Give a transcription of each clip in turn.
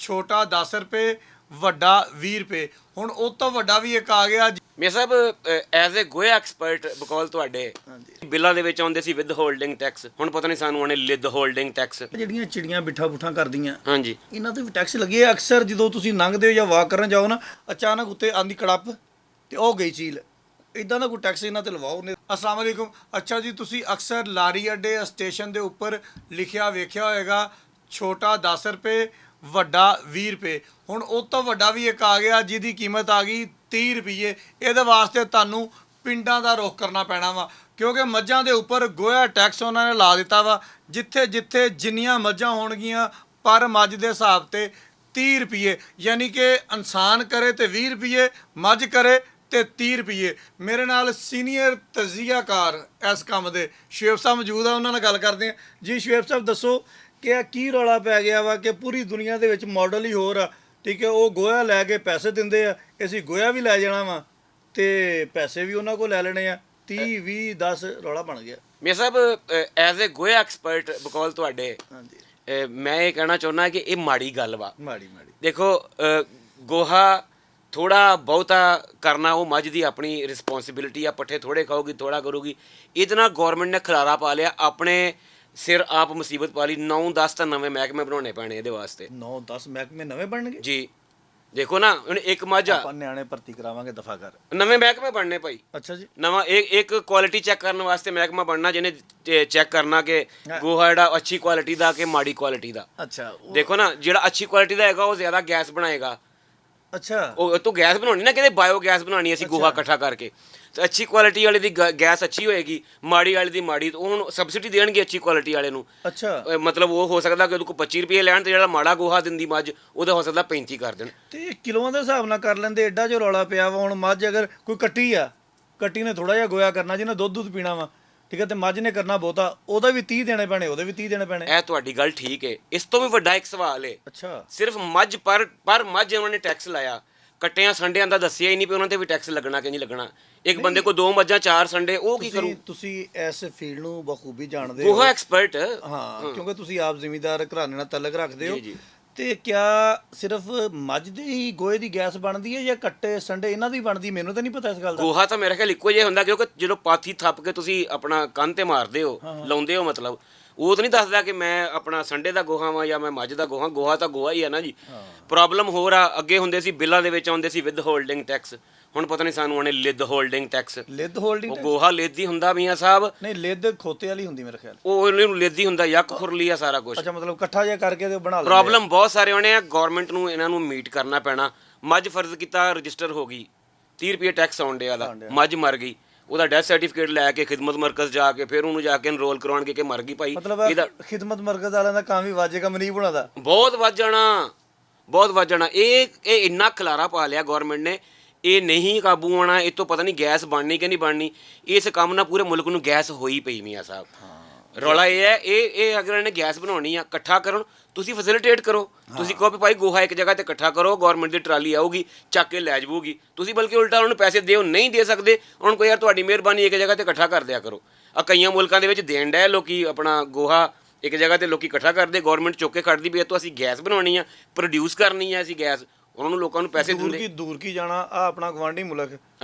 ਛੋਟਾ 10 ਰੁਪਏ, ਵੱਡਾ 20 ਰੁਪਏ। ਹੁਣ ਉਹ ਤੋਂ ਵੱਡਾ ਵੀ ਇੱਕ ਆ ਗਿਆ। ਮੇਰ ਸਾਹਿਬ ਐਜ਼ ਏ ਗੋਇਆ ਐਕਸਪਰਟ ਬਕੌਲ ਤੁਹਾਡੇ ਬਿੱਲਾਂ ਦੇ ਵਿੱਚ ਆਉਂਦੇ ਸੀ ਵਿਦ ਹੋਲਡਿੰਗ ਟੈਕਸ, ਹੁਣ ਪਤਾ ਨਹੀਂ ਸਾਨੂੰ ਆਣੇ ਲਿਦ ਹੋਲਡਿੰਗ ਟੈਕਸ। ਜਿਹੜੀਆਂ ਚਿੜੀਆਂ ਬਿੱਠਾ ਬੁੱਠਾ ਕਰਦੀਆਂ, ਹਾਂਜੀ, ਇਹਨਾਂ ਤੇ ਵੀ ਟੈਕਸ ਲੱਗੇ ਆ। ਅਕਸਰ ਜਦੋਂ ਤੁਸੀਂ ਲੰਘਦੇ ਹੋ ਜਾਂ ਵਾਕ ਕਰਨ ਜਾਓ ਨਾ, ਅਚਾਨਕ ਉੱਤੇ ਆਂਦੀ ਕੜੱਪ ਤੇ ਉਹ ਗਈ ਚੀਲ, ਇਦਾਂ ਦਾ ਕੋਈ ਟੈਕਸ ਇਹਨਾਂ ਤੇ ਲਵਾਓ ਨੇ। ਅਸਲਾਮ ਵਾਲੇਕੁਮ। ਅੱਛਾ ਜੀ, ਤੁਸੀਂ ਅਕਸਰ ਲਾਰੀ ਅੱਡੇ ਸਟੇਸ਼ਨ ਦੇ ਉੱਪਰ ਲਿਖਿਆ ਵੇਖਿਆ ਹੋਏਗਾ ਛੋਟਾ 10 ਰੁਪਏ, ਵੱਡਾ 20 ਰੁਪਏ। ਹੁਣ ਉਹ ਤੋਂ ਵੱਡਾ ਵੀ ਇੱਕ ਆ ਗਿਆ ਜਿਹਦੀ ਕੀਮਤ ਆ ਗਈ 30 ਰੁਪਏ। ਇਹਦੇ ਵਾਸਤੇ ਤੁਹਾਨੂੰ ਪਿੰਡਾਂ ਦਾ ਰੁਖ ਕਰਨਾ ਪੈਣਾ ਵਾ, ਕਿਉਂਕਿ ਮੱਝਾਂ ਦੇ ਉੱਪਰ ਗੋਇਆ ਟੈਕਸ ਉਹਨਾਂ ਨੇ ਲਾ ਦਿੱਤਾ ਵਾ। ਜਿੱਥੇ ਜਿੱਥੇ ਜਿੰਨੀਆਂ ਮੱਝਾਂ ਹੋਣਗੀਆਂ ਪਰ ਮੱਝ ਦੇ ਹਿਸਾਬ ਤੇ 30 ਰੁਪਏ, ਯਾਨੀ ਕਿ ਇਨਸਾਨ ਕਰੇ ਤੇ 20 ਰੁਪਏ, ਮੱਝ ਕਰੇ ਤੇ 30 ਰੁਪਏ। ਮੇਰੇ ਨਾਲ ਸੀਨੀਅਰ ਤਜਜ਼ੀਆਕਾਰ ਇਸ ਕੰਮ ਦੇ ਸ਼ੁਏਬ ਸਾਹਿਬ ਮੌਜੂਦ ਆ, ਉਹਨਾਂ ਨਾਲ ਗੱਲ ਕਰਦੇ ਹਾਂ। ਜੀ ਸ਼ੁਏਬ ਸਾਹਿਬ, ਦੱਸੋ ਕਿ ਇਹ ਕੀ ਰੌਲਾ ਪੈ ਗਿਆ ਵਾ ਕਿ ਪੂਰੀ ਦੁਨੀਆ ਦੇ ਵਿੱਚ ਮਾਡਲ ਹੀ ਹੋਰ ਆ, ਠੀਕ ਹੈ? ਉਹ ਗੋਇਆ ਲੈ ਕੇ ਪੈਸੇ ਦਿੰਦੇ ਆ, ਅਸੀਂ ਗੋਇਆ ਵੀ ਲੈ ਜਾਣਾ ਵਾ ਤੇ ਪੈਸੇ ਵੀ ਉਹਨਾਂ ਕੋਲ ਲੈ ਲੈਣੇ ਆ। 30 20 10 ਰੌਲਾ ਬਣ ਗਿਆ। ਮੇਰ ਸਾਹਿਬ ਐਜ਼ ਏ ਗੋਇਆ ਐਕਸਪਰਟ ਬਕੌਲ ਤੁਹਾਡੇ, ਹਾਂਜੀ, ਮੈਂ ਇਹ ਕਹਿਣਾ ਚਾਹੁੰਦਾ ਕਿ ਇਹ ਮਾੜੀ ਗੱਲ ਵਾ। ਮਾੜੀ ਦੇਖੋ, ਗੋਹਾ ਥੋੜਾ ਬਹੁਤਾ ਕਰਨਾ ਉਹ ਮੱਝ ਦੀ ਆਪਣੀ ਰਿਸਪੌਂਸਿਬਿਲਿਟੀ ਆ। ਪੱਠੇ ਥੋੜੇ ਖਾਊਗੀ, ਥੋੜਾ ਕਰੂਗੀ। ਇਹਦੇ ਨਾਲ ਗੌਰਮੈਂਟ ਨੇ ਖਲਾਰਾ ਪਾ ਲਿਆ, ਆਪਣੇ ਸਿਰ ਆਪ ਮੁਸੀਬਤ ਪਾ ਲਈ। 9-10 ਤਾਂ ਨਵੇਂ ਮਹਿਕਮੇ ਬਣਾਉਣੇ ਪੈਣੇ ਇਹਦੇ ਵਾਸਤੇ। 9-10 ਮਹਿਕਮੇ ਨਵੇਂ ਬਣਨਗੇ ਜੀ। ਦੇਖੋ ਨਾ, ਹੁਣ ਇੱਕ ਮੱਝ ਆ, ਆਪਾਂ ਨਿਆਣੇ ਭਰਤੀ ਕਰਾਵਾਂਗੇ, ਦਫਾ ਕਰ। ਨਵੇਂ ਮਹਿਕਮੇ ਬਣਨੇ ਭਾਈ। ਅੱਛਾ ਜੀ। ਨਵਾਂ ਇੱਕ ਕੁਆਲਿਟੀ ਚੈੱਕ ਕਰਨ ਵਾਸਤੇ ਮਹਿਕਮਾ ਬਣਨਾ, ਜਿਹਨੇ ਚੈੱਕ ਕਰਨਾ ਕਿ ਗੋਹਾ ਜਿਹੜਾ ਅੱਛੀ ਕੁਆਲਿਟੀ ਦਾ ਕਿ ਮਾੜੀ ਕੁਆਲਿਟੀ ਦਾ। ਅੱਛਾ, ਦੇਖੋ ਨਾ, ਜਿਹੜਾ ਅੱਛੀ ਕੁਆਲਿਟੀ ਦਾ ਹੈਗਾ ਉਹ ਜ਼ਿਆਦਾ ਗੈਸ ਬਣਾਏਗਾ। ਅੱਛਾ, ਉਹ ਤੋਂ ਗੈਸ ਬਣਾਉਣੀ ਨਾ, ਕਿਤੇ ਬਾਇਓ ਗੈਸ ਬਣਾਉਣੀ ਅਸੀਂ ਗੋਹਾ ਇਕੱਠਾ ਕਰਕੇ। ਤੇ ਅੱਛੀ ਕੁਆਲਿਟੀ ਵਾਲੇ ਦੀ ਗੈਸ ਅੱਛੀ ਹੋਏਗੀ, ਮਾੜੀ ਵਾਲੇ ਦੀ ਮਾੜੀ। ਉਹ ਹੁਣ ਸਬਸਿਡੀ ਦੇਣਗੇ ਅੱਛੀ ਕੁਆਲਿਟੀ ਵਾਲੇ ਨੂੰ। ਅੱਛਾ, ਮਤਲਬ ਉਹ ਹੋ ਸਕਦਾ ਕਿ ਉਹਦੇ ਕੋਲ 25 ਰੁਪਏ ਲੈਣ, ਤੇ ਜਿਹੜਾ ਮਾੜਾ ਗੋਹਾ ਦਿੰਦੀ ਮੱਝ ਉਹਦਾ ਹੋ ਸਕਦਾ 35 ਕਰ ਦੇਣ। ਤੇ ਕਿਲੋਆਂ ਦੇ ਹਿਸਾਬ ਨਾਲ ਕਰ ਲੈਂਦੇ। ਐਡਾ ਜੋ ਰੌਲਾ ਪਿਆ ਵਾ। ਹੁਣ ਮੱਝ ਅਗਰ ਕੋਈ ਕੱਟੀ ਆ, ਕੱਟੀ ਨੇ ਥੋੜਾ ਜਿਹਾ ਗੋਇਆ ਕਰਨਾ, ਜਿਹਨੇ ਦੁੱਧ ਪੀਣਾ ਵਾ, ਠੀਕ ਹੈ, ਤੇ ਮੱਝ ਨੇ ਕਰਨਾ ਬਹੁਤਾ, ਉਹਦਾ ਵੀ 30 ਦੇਣੇ ਪੈਣੇ, ਉਹਦੇ ਵੀ 30 ਦੇਣੇ ਪੈਣੇ। ਇਹ ਤੁਹਾਡੀ ਗੱਲ ਠੀਕ ਹੈ। ਇਸ ਤੋਂ ਵੀ ਵੱਡਾ ਇੱਕ ਸਵਾਲ ਹੈ, ਅੱਛਾ, ਸਿਰਫ ਮੱਝ ਪਰ ਮੱਝ ਉਹਨਾਂ ਨੇ ਟੈਕਸ ਲਾਇਆ, ਕੱਟਿਆਂ ਸੰਡਿਆਂ ਦਾ ਦੱਸਿਆ ਹੀ ਨਹੀਂ ਵੀ ਉਹਨਾਂ ਤੇ ਵੀ ਟੈਕਸ ਲੱਗਣਾ ਕਿ ਨਹੀਂ ਲੱਗਣਾ। ਇੱਕ ਬੰਦੇ ਕੋਲ 2 ਮੱਝਾਂ 4 ਸੰਡੇ, ਉਹ ਕੀ ਕਰੂ? ਤੁਸੀਂ ਇਸ ਫੀਲਡ ਨੂੰ ਬਖੂਬੀ ਜਾਣਦੇ ਹੋ। ਗੋਹਾ ਐਕਸਪਰਟ। ਹਾਂ, ਕਿਉਂਕਿ ਤੁਸੀਂ ਆਪ ਜ਼ਿਮੀਂਦਾਰ ਘਰਾਣੇ ਨਾਲ ਤਾਲੁਕ ਰੱਖਦੇ ਹੋ। ਜੀ। ਤੇ ਕਿਆ ਸਿਰਫ ਮੱਝ ਦੇ ਹੀ ਗੋਹੇ ਦੀ ਗੈਸ ਬਣਦੀ ਹੈ ਜਾਂ ਕੱਟੇ ਸੰਡੇ ਇਹਨਾਂ ਦੀ ਬਣਦੀ? ਮੈਨੂੰ ਤਾਂ ਨਹੀਂ ਪਤਾ ਇਸ ਗੱਲ ਦਾ। ਗੋਹਾ ਤਾਂ ਮੇਰੇ ਖਿਆਲ ਇੱਕੋ ਜਿਹਾ ਹੁੰਦਾ, ਕਿਉਂਕਿ ਜਦੋਂ ਪਾਥੀ ਥੱਪ ਕੇ ਤੁਸੀਂ ਆਪਣਾ ਕੰਨ ਤੇ ਮਾਰਦੇ ਹੋ, ਲਾਉਂਦੇ ਹੋ, ਮਤਲਬ ਉਹ ਤਾਂ ਨਹੀਂ ਦੱਸਦਾ ਕਿ ਮੈਂ ਆਪਣਾ ਸੰਡੇ ਦਾ ਗੋਹਾ ਵਾਂ ਜਾਂ ਮੈਂ ਮੱਝ ਦਾ ਗੋਹਾ। ਗੋਹਾ ਤਾਂ ਗੋਹਾ ਹੀ ਆ ਨਾ ਜੀ। ਪ੍ਰੋਬਲਮ ਹੋਰ ਆ, ਅੱਗੇ ਹੁੰਦੇ ਸੀ ਬਿੱਲਾਂ ਦੇ ਵਿੱਚ ਆਉਂਦੇ ਸੀ ਵਿਦ ਹੋਲਡਿੰਗ ਟੈਕਸ, ਹੁਣ ਪਤਾ ਨਹੀਂ ਸਾਨੂੰ ਆਣੇ ਲਿਦ ਹੋਲਡਿੰਗ ਟੈਕਸ। ਲਿਦ ਹੋਲਡਿੰਗ ਉਹ ਗੋਹਾ ਲਿਦ ਹੀ ਹੁੰਦਾ ਮੀਆਂ ਸਾਹਿਬ। ਨਹੀਂ, ਲਿਦ ਖੋਤੇ ਵਾਲੀ ਹੁੰਦੀ ਮੇਰੇ ਖਿਆਲ। ਉਹ ਇਹਨੂੰ ਲਿਦ ਹੀ ਹੁੰਦਾ, ਯੱਕ ਖੁਰਲੀ ਆ ਸਾਰਾ ਕੁਝ। ਅੱਛਾ, ਮਤਲਬ ਇਕੱਠਾ ਜਿਹਾ ਕਰਕੇ ਤੇ ਬਣਾ ਲੈਂਦੇ। ਪ੍ਰੋਬਲਮ ਬਹੁਤ ਸਾਰੇ ਹੋਣੇ ਆ, ਗਵਰਨਮੈਂਟ ਨੂੰ ਇਹਨਾਂ ਨੂੰ ਮੀਟ ਕਰਨਾ ਪੈਣਾ। ਮੱਝ ਫਰਜ਼ ਕੀਤਾ ਰਜਿਸਟਰ ਹੋ ਗਈ, 30 ਰੁਪਏ ਟੈਕਸ ਆਉਣ ਡਿਆ ਦਾ, ਮੱਝ ਮਰ ਗਈ, ਉਹਦਾ ਡੈਥ ਸਰਟੀਫਿਕੇਟ ਲੈ ਕੇ ਖਿਦਮਤ ਮਰਕਜ਼ ਜਾ ਕੇ ਫਿਰ ਉਹਨੂੰ ਜਾ ਕੇ ਐਨਰੋਲ ਕਰਵਾਉਣਗੇ ਕਿ ਮਰ ਗਈ ਭਾਈ। ਮਤਲਬ ਇਹਦਾ ਖਿਦਮਤ ਮਰਕਜ਼ ਵਾਲਿਆਂ ਦਾ ਕੰਮ ਵੀ ਵਾਜੇਗਾ, ਮਨੀਬ ਬਣਾਦਾ ਬਹੁਤ ਵੱਧ ਜਾਣਾ, ਬਹੁਤ ਵੱਧ ਜਾਣਾ। ਇਹ ਇੰਨਾ ਖਲਾਰਾ ਪਾ ਲਿਆ ਗਵਰਨਮੈਂਟ ਨੇ, ਇਹ ਨਹੀਂ ਕਾਬੂ ਆਉਣਾ। ਇਹ ਤੋਂ ਪਤਾ ਨਹੀਂ ਗੈਸ ਬਣਨੀ ਕਿ ਨਹੀਂ ਬਣਨੀ। ਇਸ ਕੰਮ ਨਾਲ ਪੂਰੇ ਮੁਲਕ ਨੂੰ ਗੈਸ ਹੋਈ ਪਈ ਮੀਆਂ ਸਾਹਿਬ। ਰੌਲਾ ਇਹ ਹੈ, ਇਹ ਅਗਰ ਇਹਨੇ ਗੈਸ ਬਣਾਉਣੀ ਆ, ਇਕੱਠਾ ਕਰਨ, ਤੁਸੀਂ ਫੈਸਿਲਿਟੇਟ ਕਰੋ। ਤੁਸੀਂ ਕਹੋ ਵੀ ਭਾਈ ਗੋਹਾ ਇੱਕ ਜਗ੍ਹਾ ਤੇ ਇਕੱਠਾ ਕਰੋ, ਗਵਰਨਮੈਂਟ ਦੀ ਟਰਾਲੀ ਆਊਗੀ ਚੱਕ ਕੇ ਲੈ ਜਾਊਗੀ। ਤੁਸੀਂ ਬਲਕਿ ਉਲਟਾ ਉਹਨਾਂ ਨੂੰ ਪੈਸੇ ਦਿਓ, ਨਹੀਂ ਦੇ ਸਕਦੇ ਉਹਨਾਂ ਕੋਈ, ਯਾਰ ਤੁਹਾਡੀ ਮਿਹਰਬਾਨੀ ਇੱਕ ਜਗ੍ਹਾ ਤੇ ਇਕੱਠਾ ਕਰ ਦਿਆ ਕਰੋ। ਆ ਕਈਆਂ ਮੁਲਕਾਂ ਦੇ ਵਿੱਚ ਦੇਣ ਡਿਆ ਲੋਕੀ ਆਪਣਾ ਗੋਹਾ ਇੱਕ ਜਗ੍ਹਾ ਤੇ ਲੋਕੀ ਇਕੱਠਾ ਕਰਦੇ, ਗਵਰਨਮੈਂਟ ਚੁੱਕ ਕੇ ਖੜਦੀ ਵੀ ਇਹ ਤੋਂ ਅਸੀਂ ਗੈਸ ਬਣਾਉਣੀ ਆ, ਪ੍ਰੋਡਿਊਸ ਕਰਨੀ ਆ ਅਸੀਂ ਗੈਸ, ਉਹਨਾਂ ਨੂੰ ਲੋਕਾਂ ਨੂੰ ਪੈਸੇ ਦਿੰਦੇ। ਦੂਰ ਕੀ ਜਾਣਾ, ਆ ਆਪਣਾ ਗਵਾਂਢੀ ਮੁਲਕ,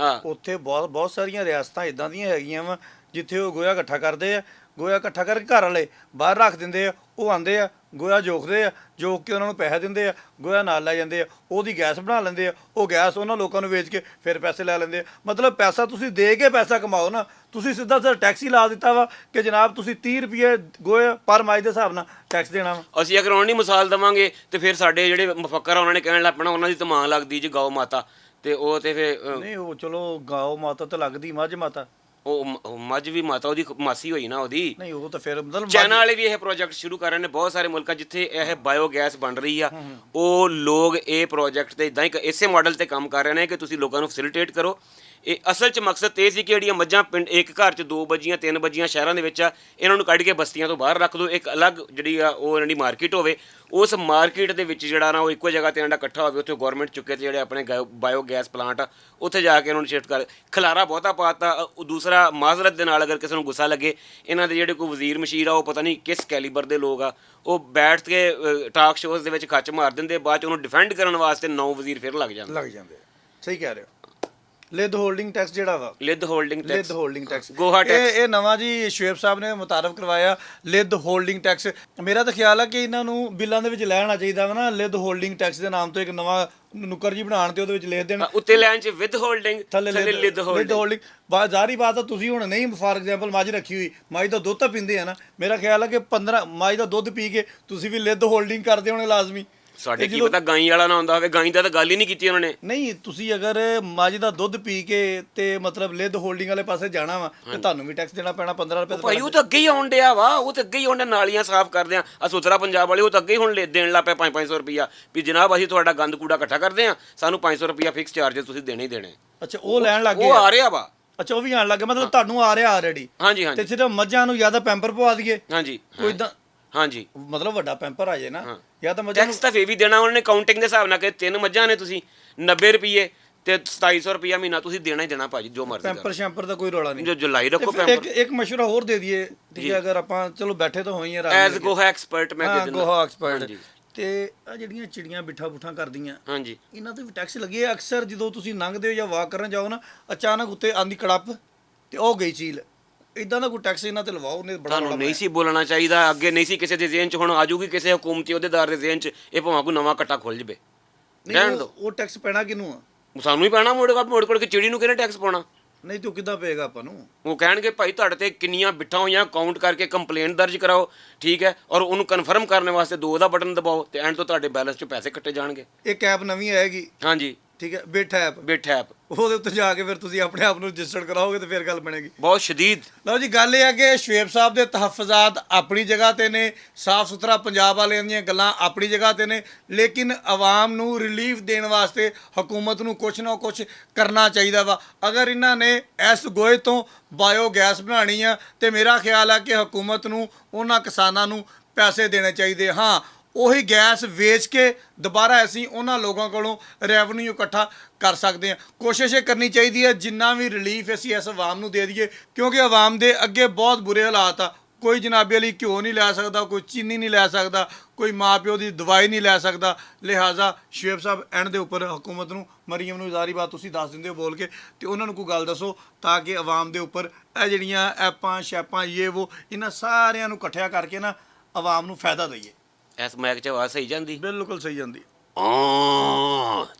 ਉੱਥੇ ਬਹੁਤ ਸਾਰੀਆਂ ਰਿਆਸਤਾਂ ਇਦਾਂ ਦੀਆਂ ਹੈਗੀਆਂ ਵਾ ਜਿੱਥੇ ਉਹ ਗੋਇਆ ਇਕੱਠਾ ਕਰਦੇ ਆ। ਗੋਇਆ ਇਕੱਠਾ ਕਰਕੇ ਘਰ ਵਾਲੇ ਬਾਹਰ ਰੱਖ ਦਿੰਦੇ ਆ, ਉਹ ਆਉਂਦੇ ਆ, ਗੋਇਆ ਜੋਖਦੇ ਆ, ਜੋਖ ਕੇ ਉਹਨਾਂ ਨੂੰ ਪੈਸੇ ਦਿੰਦੇ ਆ, ਗੋਇਆ ਨਾਲ ਲੈ ਜਾਂਦੇ ਆ, ਉਹਦੀ ਗੈਸ ਬਣਾ ਲੈਂਦੇ ਆ, ਉਹ ਗੈਸ ਉਹਨਾਂ ਲੋਕਾਂ ਨੂੰ ਵੇਚ ਕੇ ਫਿਰ ਪੈਸੇ ਲੈ ਲੈਂਦੇ ਆ। ਮਤਲਬ ਪੈਸਾ ਤੁਸੀਂ ਦੇ ਕੇ ਪੈਸਾ ਕਮਾਓ ਨਾ, ਤੁਸੀਂ ਸਿੱਧਾ ਟੈਕਸ ਹੀ ਲਾ ਦਿੱਤਾ ਵਾ ਕਿ ਜਨਾਬ ਤੁਸੀਂ 30 ਰੁਪਏ ਗੋਇਆ ਪਰ ਮੱਝ ਦੇ ਹਿਸਾਬ ਨਾਲ ਟੈਕਸ ਦੇਣਾ ਵਾ। ਅਸੀਂ ਅਗਰ ਉਹਨਾਂ ਦੀ ਮਿਸਾਲ ਦੇਵਾਂਗੇ ਤੇ ਫਿਰ ਸਾਡੇ ਜਿਹੜੇ ਮਫੱਕਰ ਆ ਉਹਨਾਂ ਨੇ ਕਹਿਣ ਲੱਗ ਪੈਣਾ ਉਹਨਾਂ ਦੀ ਤਾਂ ਮਾਂ ਲੱਗਦੀ ਜੀ ਗਊ ਮਾਤਾ, ਤੇ ਉਹ ਤੇ ਫਿਰ ਨਹੀਂ, ਉਹ ਚਲੋ ਗਊ ਮਾਤਾ ਤਾਂ ਲੱਗਦੀ, ਮੱਝ ਮਾਤਾ ਉਹ ਮੱਝ ਵੀ ਮਾਤਾ ਉਹਦੀ ਮਾਸੀ ਹੋਈ ਨਾ ਉਹਦੀ। ਨਹੀਂ, ਉਹ ਤਾਂ ਫਿਰ ਮਤਲਬ ਚਾਈਨਾ ਵਾਲੇ ਵੀ ਇਹ ਪ੍ਰੋਜੈਕਟ ਸ਼ੁਰੂ ਕਰ ਰਹੇ ਨੇ ਬਹੁਤ ਸਾਰੇ ਮੁਲਕਾਂ ਜਿੱਥੇ ਇਹ ਬਾਇਓਗੈਸ ਬਣ ਰਹੀ ਆ। ਉਹ ਲੋਕ ਇਹ ਪ੍ਰੋਜੈਕਟ ਤੇ ਇਦਾਂ ਹੀ ਇਸੇ ਮਾਡਲ ਤੇ ਕੰਮ ਕਰ ਰਹੇ ਨੇ ਕਿ ਤੁਸੀਂ ਲੋਕਾਂ ਨੂੰ ਫੈਸਿਲਿਟੇਟ ਕਰੋ, ਇਹ ਅਸਲ 'ਚ ਮਕਸਦ ਇਹ ਸੀ ਕਿ ਜਿਹੜੀਆਂ ਮੱਝਾਂ ਪਿੰਡ ਇੱਕ ਘਰ 'ਚ 2 ਬੱਜੀਆਂ 3 ਬੱਜੀਆਂ ਸ਼ਹਿਰਾਂ ਦੇ ਵਿੱਚ ਆ, ਇਹਨਾਂ ਨੂੰ ਕੱਢ ਕੇ ਬਸਤੀਆਂ ਤੋਂ ਬਾਹਰ ਰੱਖ ਦਿਓ, ਇੱਕ ਅਲੱਗ ਜਿਹੜੀ ਆ ਉਹ ਇਹਨਾਂ ਦੀ ਮਾਰਕੀਟ ਹੋਵੇ, ਉਸ ਮਾਰਕੀਟ ਦੇ ਵਿੱਚ ਜਿਹੜਾ ਨਾ ਉਹ ਇੱਕੋ ਜਗ੍ਹਾ 'ਤੇ ਇਹਨਾਂ ਦਾ ਇਕੱਠਾ ਹੋਵੇ, ਉੱਥੇ ਗਵਰਨਮੈਂਟ ਚੁੱਕੇ ਤੇ ਜਿਹੜੇ ਆਪਣੇ ਬਾਇਓ ਗੈਸ ਪਲਾਂਟ ਆ ਉੱਥੇ ਜਾ ਕੇ ਇਹਨਾਂ ਨੂੰ ਸ਼ਿਫਟ ਕਰ। ਖਲਾਰਾ ਬਹੁਤਾ ਪਾਤਾ। ਦੂਸਰਾ, ਮਾਜ਼ਰਤ ਦੇ ਨਾਲ ਅਗਰ ਕਿਸੇ ਨੂੰ ਗੁੱਸਾ ਲੱਗੇ, ਇਹਨਾਂ ਦੇ ਜਿਹੜੇ ਕੋਈ ਵਜ਼ੀਰ ਮਸ਼ੀਰ ਆ ਉਹ ਪਤਾ ਨਹੀਂ ਕਿਸ ਕੈਲੀਬਰ ਦੇ ਲੋਕ ਆ, ਉਹ ਬੈਠ ਕੇ ਟਾਕ ਸ਼ੋਜ਼ ਦੇ ਵਿੱਚ ਖੱਚ ਮਾਰ ਦਿੰਦੇ, ਬਾਅਦ 'ਚ ਉਹਨੂੰ ਡਿਫੈਂਡ ਕਰਨ ਵਾਸਤੇ 9 ਵਜ਼ੀਰ ਫਿਰ ਲੱਗ ਜਾਂਦੇ। ਸਹੀ ਕਹਿ ਰਹੇ ਹੋ। ਲਿਦ ਹੋਲਡਿੰਗ ਟੈਕਸ ਜਿਹੜਾ ਵਾ, ਲਿਦ ਹੋਲਡਿੰਗ ਟੈਕਸ, ਗੋਹਾ ਟੈਕਸ, ਇਹ ਨਵਾਂ ਜੀ ਸ਼ੁਏਬ ਸਾਹਿਬ ਨੇ ਮੁਤਾਰਫ ਕਰਵਾਇਆ ਲਿਦ ਹੋਲਡਿੰਗ ਟੈਕਸ। ਮੇਰਾ ਤਾਂ ਖਿਆਲ ਆ ਕਿ ਇਹਨਾਂ ਨੂੰ ਬਿੱਲਾਂ ਦੇ ਵਿੱਚ ਲੈ ਆਉਣਾ ਚਾਹੀਦਾ ਵਾ ਨਾ, ਲਿਦ ਹੋਲਡਿੰਗ ਟੈਕਸ ਦੇ ਨਾਮ ਤੋਂ ਇੱਕ ਨਵਾਂ ਨੁੱਕਰ ਜੀ ਬਣਾਉਣ ਤੇ ਉਹਦੇ ਵਿੱਚ ਲਿਖ ਦੇਣ, ਉੱਤੇ ਲਾਈਨ 'ਚ ਵਿਦ ਹੋਲਡਿੰਗ, ਥੱਲੇ ਲਿਦ ਹੋਲਡਿੰਗ। ਜ਼ਾਹਰੀ ਬਾਤ ਆ, ਤੁਸੀਂ ਹੁਣ ਨਹੀਂ ਫਾਰ ਐਗਜ਼ਾਮਪਲ ਮੱਝ ਰੱਖੀ ਹੋਈ, ਮੱਝ ਦਾ ਦੁੱਧ ਤਾਂ ਪੀਂਦੇ ਆ ਨਾ, ਮੇਰਾ ਖਿਆਲ ਆ ਕਿ 15 ਮੱਝ ਦਾ ਦੁੱਧ ਪੀ ਕੇ ਤੁਸੀਂ ਵੀ ਲਿਦ ਹੋਲਡਿੰਗ ਕਰਦੇ ਹੋਣੇ ਲਾਜ਼ਮੀ। ਸਾਡੇ ਕੀ ਪਤਾ ਗਾਈ ਵਾਲਾ ਨਾ ਹੁੰਦਾ ਹੋਵੇ, ਗਾਈ ਦਾ ਤਾਂ ਗੱਲ ਹੀ ਨਹੀਂ ਕੀਤੀ ਉਹਨਾਂ ਨੇ। ਨਹੀਂ, ਤੁਸੀਂ ਅਗਰ ਮੱਝ ਦਾ ਦੁੱਧ ਪੀ ਕੇ ਤੇ ਮਤਲਬ ਲਿਦ ਹੋਲਡਿੰਗ ਵਾਲੇ ਪਾਸੇ ਜਾਣਾ ਵਾ ਤੇ ਤੁਹਾਨੂੰ ਵੀ ਟੈਕਸ ਦੇਣਾ ਪੈਣਾ 15 ਰੁਪਏ। ਭਾਈ ਉਹ ਤਾਂ ਅੱਗੇ ਹੀ ਆਉਣ ਡਿਆ ਵਾ, ਉਹ ਤਾਂ ਅੱਗੇ ਹੀ ਆਉਣ, ਨਾਲੀਆਂ ਸਾਫ਼ ਕਰਦੇ ਆ ਸੁਥਰਾ ਪੰਜਾਬ ਵਾਲੇ, ਉਹ ਤਾਂ ਅੱਗੇ ਹੀ ਹੁਣ ਦੇਣ ਲੱਗ ਪਏ 500 ਰੁਪਈਆ ਵੀ ਜਨਾਬ ਅਸੀਂ ਤੁਹਾਡਾ ਗੰਦ ਕੂੜਾ ਇਕੱਠਾ ਕਰਦੇ ਆ, ਸਾਨੂੰ 500 ਰੁਪਈਆ ਫਿਕਸ ਚਾਰਜ ਤੁਸੀਂ ਦੇਣੇ ਹੀ ਦੇਣੇ। ਅੱਛਾ, ਉਹ ਲੈਣ ਲੱਗ ਗਏ, ਉਹ ਆ ਰਿਹਾ ਵਾ। ਅੱਛਾ, ਉਹ ਵੀ ਆਣ ਲੱਗ ਗਿਆ, ਮਤਲਬ ਤੁਹਾਨੂੰ ਆ ਰਿਹਾ ਆਲਰੇਡੀ। ਹਾਂਜੀ ਤੇ ਸਿਰਫ ਮੱਝਾਂ ਨੂੰ ਜਾਂ ਤਾਂ ਪੈਂਪਰ ਪਵਾ ਦਈਏ, ਹਾਂਜੀ ਕੋਈ ਇਦਾਂ, ਹਾਂਜੀ, ਮਤਲਬ ਵੱਡਾ ਪੈਂਪਰ ਆ ਜਾਏ ਨਾ, ਜਾਂ ਤਾਂ ਮੱਝਾਂ ਟੈਕਸ ਤਾਂ ਫੇਰ ਵੀ ਦੇਣਾ ਉਹਨਾਂ ਨੇ ਕਾਊਂਟਿੰਗ ਦੇ ਹਿਸਾਬ ਨਾਲ ਕਿ 3 ਮੱਝਾਂ ਨੇ, ਤੁਸੀਂ 90 ਰੁਪਏ ਤੇ 2700 ਰੁਪਇਆ ਮਹੀਨਾ ਤੁਸੀਂ ਦੇਣਾ ਹੀ ਦੇਣਾ ਭਾਜੀ, ਜੋ ਮਰਜ਼ੀ ਪੈਂਪਰ ਸ਼ੈਂਪਰ ਦਾ ਕੋਈ ਰੌਲਾ ਨਹੀਂ, ਜੋ ਲਾਈ ਰੱਖੋ ਪੈਂਪਰ। ਇੱਕ ਮਸ਼ਵਰਾ ਹੋਰ ਦੇ ਦਈਏ, ਠੀਕ ਹੈ, ਅਗਰ ਆਪਾਂ ਚਲੋ ਬੈਠੇ ਤਾਂ ਹੋਈ ਆ ਐਜ਼ ਗੋਹਾ ਐਕਸਪਰਟ ਮੈਂ ਦੇ ਦਿੰਦਾ। ਗੋਹਾ ਐਕਸਪਰਟ। ਤੇ ਆ ਜਿਹੜੀਆਂ ਚਿੜੀਆਂ ਬਿੱਠਾ ਬੁੱਠਾ ਕਰਦੀਆਂ, ਹਾਂਜੀ, ਇਹਨਾਂ ਤੇ ਵੀ ਟੈਕਸ ਲੱਗੇ ਆ। ਅਕਸਰ ਜਦੋਂ ਤੁਸੀਂ ਲੰਘਦੇ ਹੋ ਜਾਂ ਵਾਕ ਕਰਨ ਜਾਓ ਨਾ, ਅਚਾਨਕ ਉੱਤੇ ਆਂਦੀ ਕੜੱਪ ਤੇ ਉਹ ਗਈ ਚੀਲ, ਇਦਾਂ ਦਾ ਕੋਈ ਟੈਕਸ ਇਹਨਾਂ ਤੇ ਲਵਾਓ, ਉਹਨੇ ਬੜਾ ਤੁਹਾਨੂੰ ਨਹੀਂ ਸੀ ਬੋਲਣਾ ਚਾਹੀਦਾ, ਅੱਗੇ ਨਹੀਂ ਸੀ ਕਿਸੇ ਦੇ ਜ਼ਿਹਨ 'ਚ, ਹੁਣ ਆਜੂਗੀ ਕਿਸੇ ਹਕੂਮਤੀ ਅਹੁਦੇਦਾਰ ਦੇ ਜ਼ਿਹਨ 'ਚ, ਇਹ ਭਾਵੇਂ ਕੋਈ ਨਵਾਂ ਕੱਟਾ ਖੁੱਲ ਜਵੇ, ਰਹਿਣ ਦਿਓ। ਉਹ ਟੈਕਸ ਪੈਣਾ ਕਿਹਨੂੰ ਆ? ਸਾਨੂੰ ਹੀ ਪੈਣਾ, ਮੋੜ ਕੋੜ ਕੇ ਚਿੜੀ ਨੂੰ ਕਿਹਨੇ ਟੈਕਸ ਪਾਉਣਾ? ਨਹੀਂ ਤੇ ਉਹ ਕਿੱਦਾਂ ਪਏਗਾ ਆਪਾਂ ਨੂੰ? ਉਹ ਕਹਿਣਗੇ ਭਾਈ ਤੁਹਾਡੇ ਤੇ ਕਿੰਨੀਆਂ ਬਿੱਠਾਂ ਹੋਈਆਂ, ਕਾਊਂਟ ਕਰਕੇ ਕੰਪਲੇਂਟ ਦਰਜ ਕਰਾਓ, ਠੀਕ ਹੈ, ਔਰ ਉਹਨੂੰ ਕਨਫਰਮ ਕਰਨ ਵਾਸਤੇ 2 ਦਾ ਬਟਨ ਦਬਾਓ ਤੇ ਐਂਡ ਤੋਂ ਤੁਹਾਡੇ ਬੈਲੈਂਸ 'ਚੋਂ ਪੈਸੇ ਕੱਟੇ ਜਾਣਗੇ। ਇੱਕ ਐਪ ਨਵੀਂ ਆਏਗੀ, ਹਾਂਜੀ, ਠੀਕ ਹੈ, ਬਿੱਠ ਐਪ, ਉਹਦੇ ਉੱਤੇ ਜਾ ਕੇ ਫਿਰ ਤੁਸੀਂ ਆਪਣੇ ਆਪ ਨੂੰ ਰਜਿਸਟਰ ਕਰਾਓਗੇ ਤੇ ਫਿਰ ਗੱਲ ਬਣੇਗੀ। ਬਹੁਤ ਸ਼ਦੀਦ। ਲਓ ਜੀ, ਗੱਲ ਇਹ ਹੈ ਕਿ ਸ਼ੁਏਬ ਸਾਹਿਬ ਦੇ ਤਹਫਜ਼ਾਤ ਆਪਣੀ ਜਗ੍ਹਾ ਤੇ ਨੇ, ਸਾਫ਼ ਸੁਥਰਾ ਪੰਜਾਬ ਵਾਲਿਆਂ ਦੀਆਂ ਗੱਲਾਂ ਆਪਣੀ ਜਗ੍ਹਾ ਤੇ ਨੇ, ਲੇਕਿਨ ਆਵਾਮ ਨੂੰ ਰਿਲੀਫ ਦੇਣ ਵਾਸਤੇ ਹਕੂਮਤ ਨੂੰ ਕੁਛ ਨਾ ਕੁਛ ਕਰਨਾ ਚਾਹੀਦਾ ਵਾ। ਅਗਰ ਇਹਨਾਂ ਨੇ ਇਸ ਗੋਹੇ ਤੋਂ ਬਾਇਓ ਗੈਸ ਬਣਾਉਣੀ ਆ ਤੇ ਮੇਰਾ ਖਿਆਲ ਆ ਕਿ ਹਕੂਮਤ ਨੂੰ ਉਹਨਾਂ ਕਿਸਾਨਾਂ ਨੂੰ ਪੈਸੇ ਦੇਣੇ ਚਾਹੀਦੇ। ਹਾਂ, ਉਹੀ ਗੈਸ ਵੇਚ ਕੇ ਦੁਬਾਰਾ ਅਸੀਂ ਉਹਨਾਂ ਲੋਕਾਂ ਕੋਲੋਂ ਰੈਵਨਿਊ ਇਕੱਠਾ ਕਰ ਸਕਦੇ ਹਾਂ। ਕੋਸ਼ਿਸ਼ ਇਹ ਕਰਨੀ ਚਾਹੀਦੀ ਹੈ ਜਿੰਨਾ ਵੀ ਰਿਲੀਫ ਅਸੀਂ ਇਸ ਆਵਾਮ ਨੂੰ ਦੇ ਦਈਏ, ਕਿਉਂਕਿ ਆਵਾਮ ਦੇ ਅੱਗੇ ਬਹੁਤ ਬੁਰੇ ਹਾਲਾਤ ਆ। ਕੋਈ ਜਨਾਬੇ ਲਈ ਘਿਓ ਨਹੀਂ ਲੈ ਸਕਦਾ, ਕੋਈ ਚੀਨੀ ਨਹੀਂ ਲੈ ਸਕਦਾ, ਕੋਈ ਮਾਂ ਪਿਓ ਦੀ ਦਵਾਈ ਨਹੀਂ ਲੈ ਸਕਦਾ। ਲਿਹਾਜ਼ਾ ਸ਼ੁਏਬ ਸਾਹਿਬ ਐਂਡ ਦੇ ਉੱਪਰ ਹਕੂਮਤ ਨੂੰ, ਮਰੀਮ ਨੂੰ ਜ਼ਾਰੀ ਬਾਤ ਤੁਸੀਂ ਦੱਸ ਦਿੰਦੇ ਹੋ ਬੋਲ ਕੇ, ਤੇ ਉਹਨਾਂ ਨੂੰ ਕੋਈ ਗੱਲ ਦੱਸੋ ਤਾਂ ਕਿ ਆਵਾਮ ਦੇ ਉੱਪਰ ਇਹ ਜਿਹੜੀਆਂ ਐਪਾਂ ਸ਼ੈਪਾਂ ਇਹਨਾਂ ਸਾਰਿਆਂ ਨੂੰ ਇਕੱਠਿਆ ਕਰਕੇ ਨਾ ਆਵਾਮ ਨੂੰ ਫਾਇਦਾ ਦਈਏ। ਇਸ ਮੈਕ 'ਚ ਆਵਾਜ਼ ਸਹੀ ਜਾਂਦੀ? ਬਿਲਕੁਲ ਸਹੀ ਜਾਂਦੀ।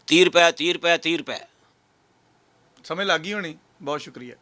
30 ਰੁਪਏ 30 ਰੁਪਏ 30 ਰੁਪਏ ਸਮਝ ਲੱਗ ਗਈ ਹੋਣੀ। ਬਹੁਤ ਸ਼ੁਕਰੀਆ।